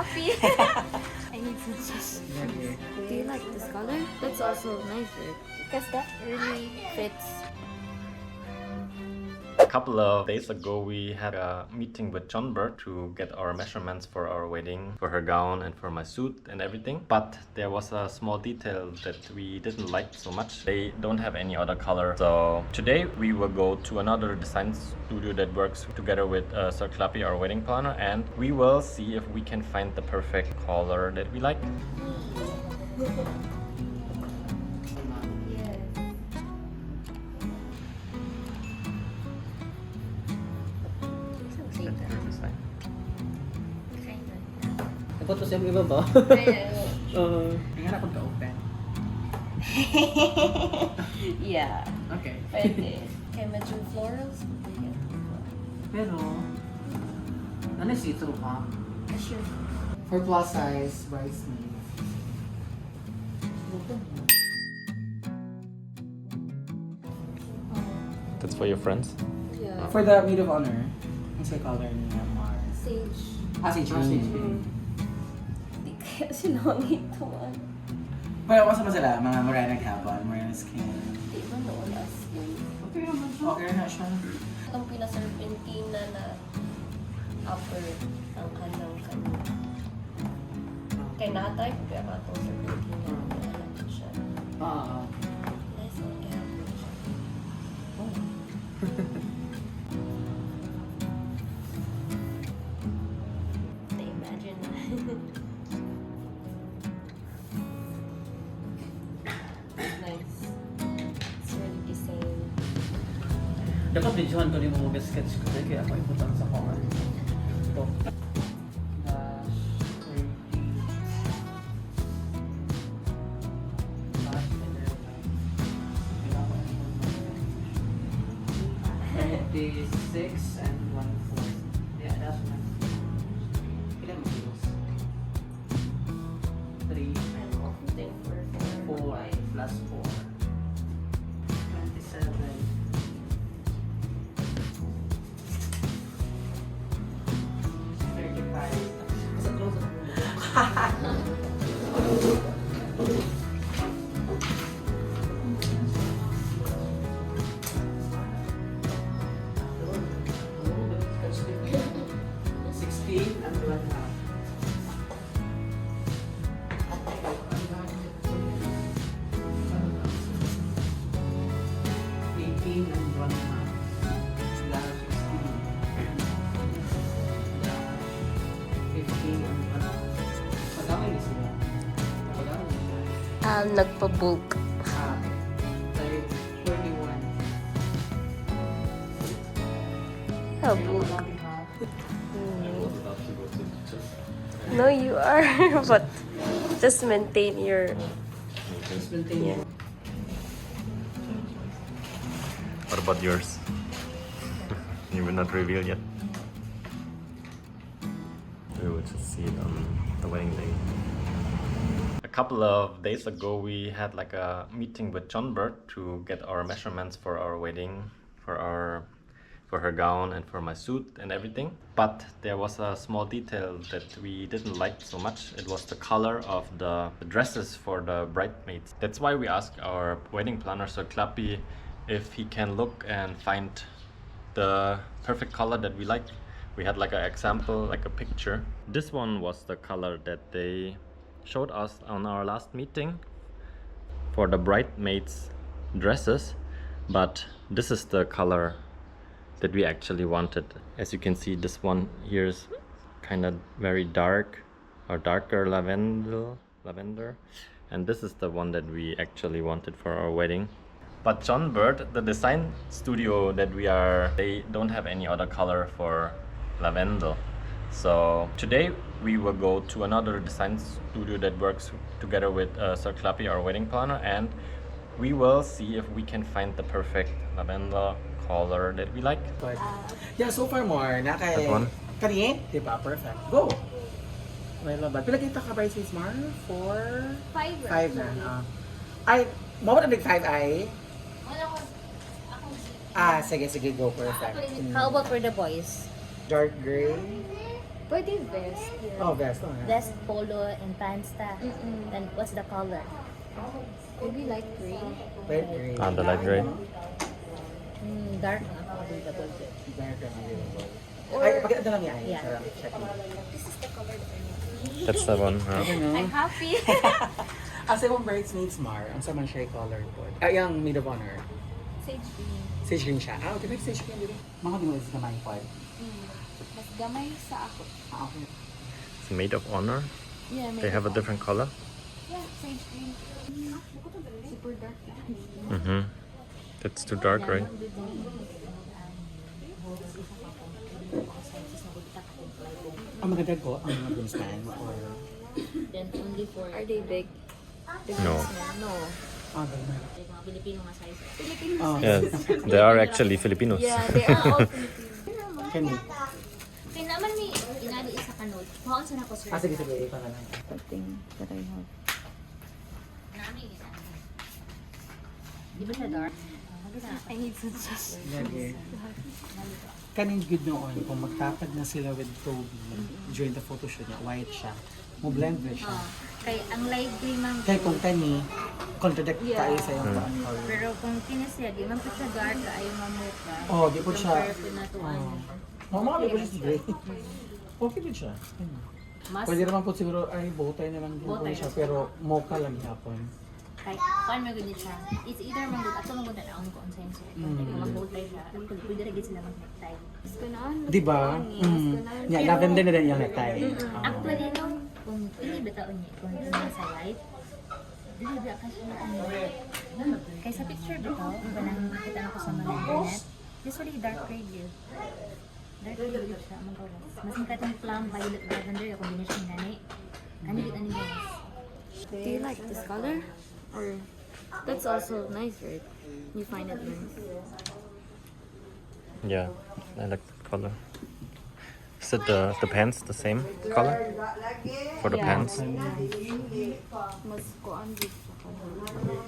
coffee. I need some sauce. Do you like this color? That's also nicer because that really fits. A couple of days ago, we had a meeting with John Bird to get our measurements for our wedding, for her gown and for my suit and everything. But there was a small detail that we didn't like so much. They don't have any other color. So today we will go to another design studio that works together with Sir Clappy, our wedding planner, and we will see if we can find the perfect color that we like. Ako to siya iba ba? Tingnan ako ka-open. Yeah. Okay. Pwede. Kaya medyo florals. Pero, ano see-through ha? Sure. For plus size, bridesmaid. That's for your friends? Yeah. For the maid of honor, ang sa color niya, Mars. Sage. Sage green. Hindi kaya sinong ito. Pero kung sa sila, mga morena hapon, morena skin. Hindi ba noon as yun? Okay naman siya. Okay na siya. Itong pinaserpentina na upper ang kanang kanang. Kay natay ko kaya ka itong serpentina na alam ko siya. Nice one kaya ako siya. Na-imagine na. Nice. It's really designed. Dapat videohan ko rin mo sketch ko kaya ako iputan sa comment. Ito. Six and 1/4. Yeah, that's nice. Ilan mo kilos? 3 I'm opting for 4 plus 4. 27. 35. Sa close and 1/2. 18 and 1/2. Dash 16. Dash 15 and 1/2. Pagkakay niya sila. Pagkakay niya siya. Nagpa-bulk. 41. Bulk. No, you are. But just maintain your... Just maintain. What about yours? You will not reveal yet. We will just see it on the wedding day. A couple of days ago, we had like a meeting with John Bird to get our measurements for our wedding, for her gown and for my suit and everything. But there was a small detail that we didn't like so much. It was the color of the dresses for the bridesmaids. That's why we asked our wedding planner, Sir Clappy, if he can look and find the perfect color that we like. We had like an example, like a picture. This one was the color that they showed us on our last meeting for the bridesmaids dresses, but this is the color that we actually wanted. As you can see, this one here is kind of very dark or darker lavender, and this is the one that we actually wanted for our wedding. But John Bird, the design studio that they don't have any other color for lavender. So today we will go to another design studio that works together with Sir Clappy, our wedding planner, and we will see if we can find the perfect lavender color that we like. Yeah, so far more. That Nakay... one? Kani? Diba? Perfect. Go! May laban. Pila kita ka bridesmaids, Mar? 4? 5 na. Ay, mawala na 5 ay? Sige, go. Perfect. How about for the boys? Dark gray. Pwede vest. Oh, vest. Oh, yeah. Vest, polo, and pants ta. Then what's the color? Maybe light gray. Light gray. Ah, the light gray. Dark na ako available. Dark and available. Or- Ay, pakita na lang niya. Yeah. Sarap. Check mo. This is the color that I need. That's the one. Huh? Ano? I'm happy. As yung bridesmaids Mar, ang sa man siya color po. Yung maid of honor. Sage green. Sage green siya. Ah, okay. Sage green dito. Mga di mo is naman po. Mas gamay sa ako. Ah, okay. It's maid of honor. Yeah, They have a different color. Yeah, sage green. Super dark. Mm-hmm. That's too dark, right? Ang maganda ko, ang mga groomsmen or... Then only for... Are they big? No. No. Ah, ganun. Like mga Filipino nga size. Filipino Oh, Yes, they are actually Filipinos. Yeah, they are all Filipino. Kani. Kaya naman may inali isa kanod. Kuhaan sa nako, sir. Ah, sige, sige. Ikaw na lang. Something that I have. Nami isa. Di ba siya dark? I need some sauce. Lagi. Kanin good noon, kung magtatag na sila with Toby during the photo shoot niya, white siya. Mo blend red siya. Kaya ang light green man. Kaya kung kani, contradict tayo sa yung color. Pero kung kinasya, di man po siya dark, ayaw mamuka. Oh, di po siya. Compare po na to ano. Mga di po siya gray. Okay din siya. Mas, Pwede naman po siguro, ay, bowtie na lang din po Bowtie. siya, pero mocha lang hapon. kaya, paano magunit siya? It's either manggod, ato manggod na naon ko ang sense. Kung mag-multi siya, pwede rin sila mag-necktie. Di ba? Yeah, lavender na din yung necktie. Actually, no, kung hindi ba taon niya, kung hindi sa light, dili ba kasi na ano, kaya sa picture ba to, ba nang nakita na ko sa mga internet, usually dark gray yun. Dark gray yun siya, magawas. Mas ang katong plum, violet, lavender, yung combination gani. Kanigit ano yun. Do you like this color? Or that's also nice, right? You find it nice. Yeah, I like that color. Is it the pants the same color for the pants? Mas kuan gid sa color.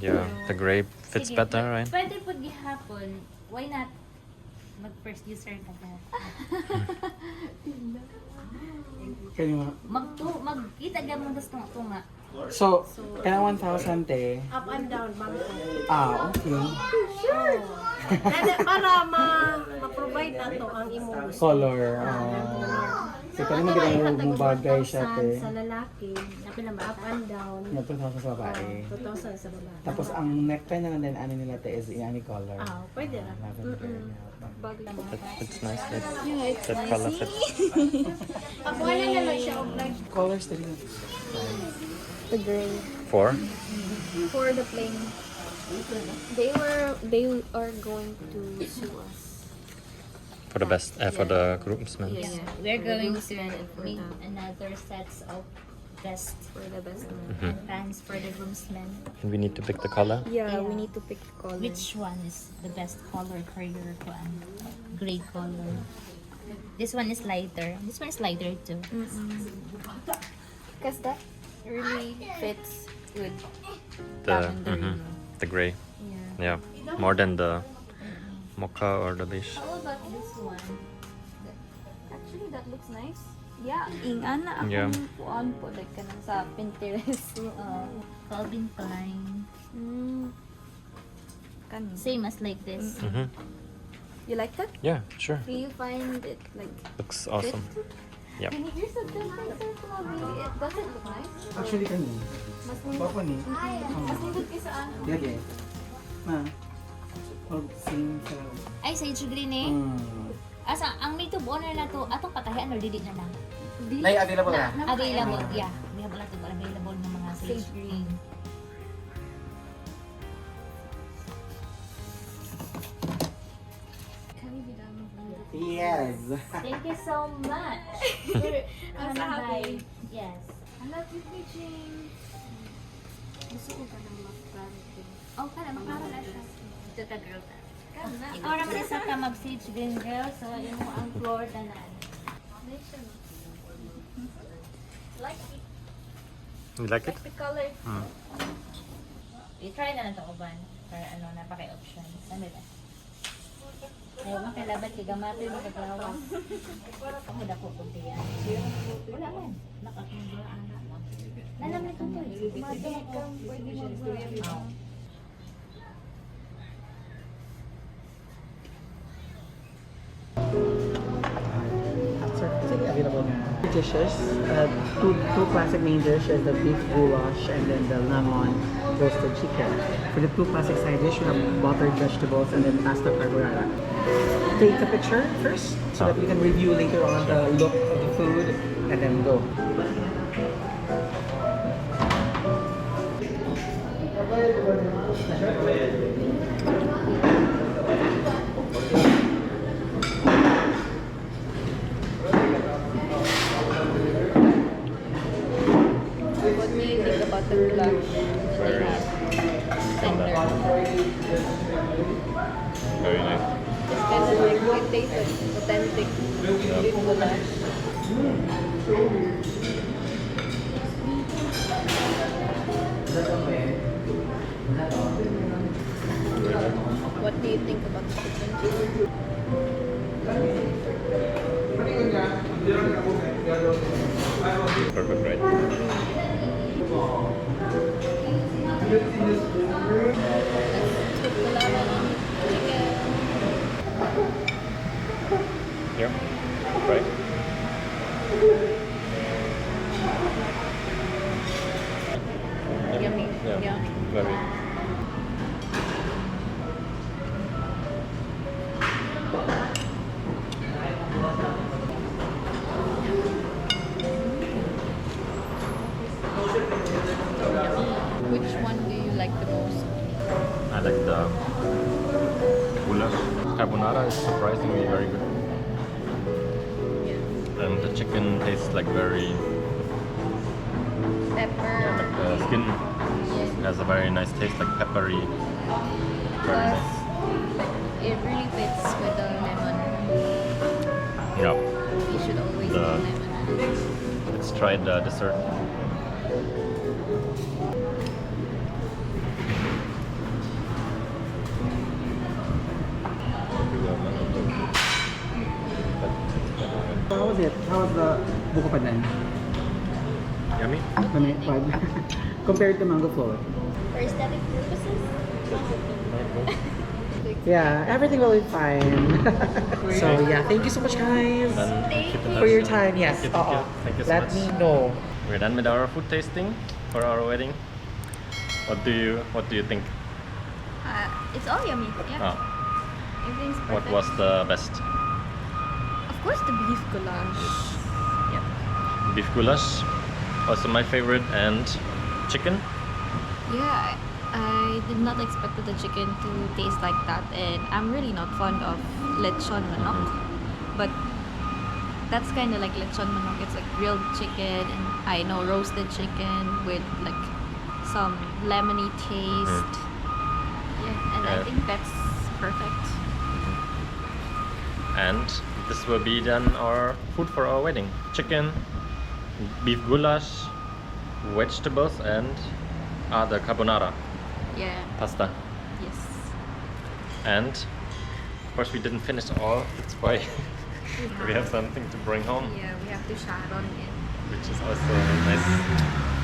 Yeah, the gray fits Sige, better, right? Pwede po gihapon, why not mag-first user ka na? Kaya nga. Magkita gamon das tunga. So, kaya 1,000 te. Up and down, mami. Ah, okay. Para ma-provide na to ang imo gusto. Color. So, kaya naman ginagawa mong bagay siya te. Sa lalaki, Napila ba? up and down, Yung 2,000 sa babae. 2,000 sa babae. Tapos ang necktie na lang din ano nila te is any color. Pwede na. Lavender. Bag lang. It's nice. Yeah, it's That color fits. Ako na lang siya og like Colors din. The gray. 4. For the plain. They are going to sue us. For the best, for the groomsmen. Yeah. We're going to make another sets of vest For the best man. Mhm. and pants for the groomsmen. And we need to pick the color. Yeah, we need to pick color. Which one is the best color for your gray color? This one is lighter. This one is lighter too. Because that really fits with The gray. yeah. Yeah, more than the mocha or the beige. How about this one? Actually, that looks nice. Yeah, ingana akong Yeah. kuan po like kanang sa Pinterest. Calvin Klein. Kani. Same as like this. Mm-hmm. You like that? Yeah, sure. Do you find it like Looks awesome. Yep. Can you hear some difference sir Flavi? Does it look nice? Actually kani. Mas Bako ni. mas nindot kay sa ano? Lagi. Na. Pag sing sa. Ay, sage green eh. Asa, ang may tube owner na to, atong patahian or dili na lang? Nay available na. Available, yeah. We have a lot of available ng mga sage green. Yes. Thank you so much. I'm so happy. Yes. I love you, Beijing. Gusto ko ka ng mag-clarity. Oh, kana makara na siya. Ito ka girl ta. Kana. Ikaw ra man isa ka mag-sage green girl, so imo ang floor tanan. Like it. You like it? Like the color. I-try na lang ito uban para ano, napaka-options. Ano ba? Ayaw mo kailaban kay Gamato yung nakaglawas. Ako na po punti yan. Wala man. Nakakagla anak mo. Nalam na ito to. Mata ka. Pwede mo. Available dishes. Two classic main dishes: the beef goulash and then the lemon roasted chicken. For the two classic side dish, you have buttered vegetables and then pasta carbonara. Take a picture first so that we can review later on the look of the food and then go. What do you think about the goulash that they have? Tender. Very nice. It's kind of like, it tastes like authentic beef goulash. What do you think about the chicken? Perfect, right? Here, right? Yummy. Yeah. Yummy. Very. Which one do you like the most? I like the goulash. Carbonara is surprisingly very good. Yeah. And the chicken tastes like very, Pepper. like the skin Yes. has a very nice taste, like peppery. Very Plus, nice. it really fits with the lemon. Yeah. You should always The- put lemon. Let's try the dessert. How was it? How was the buko pandan? Yummy? Compared to mango float? For aesthetic purposes? Yeah, everything will be fine. So yeah, thank you so much guys Then keep in for touch. your time. Yes, Thank you, thank you so let much. me know. We're done with our food tasting for our wedding. What do you think? It's all yummy. Yeah. Ah, Everything's perfect. what was the best? Of course, the beef goulash. Yep. Beef goulash, also my favorite, and chicken. Yeah, I did not expect the chicken to taste like that, and I'm really not fond of lechon manok. But that's kind of like lechon manok. It's like grilled chicken, and I know roasted chicken with like some lemony taste. Yeah, and I Yeah. think that's perfect. And this will be then our food for our wedding. Chicken, beef goulash, vegetables, and the carbonara Yeah. pasta. Yes. And of course we didn't finish all. That's why we have something to bring home, Yeah, we have to Sharon it. which is also nice.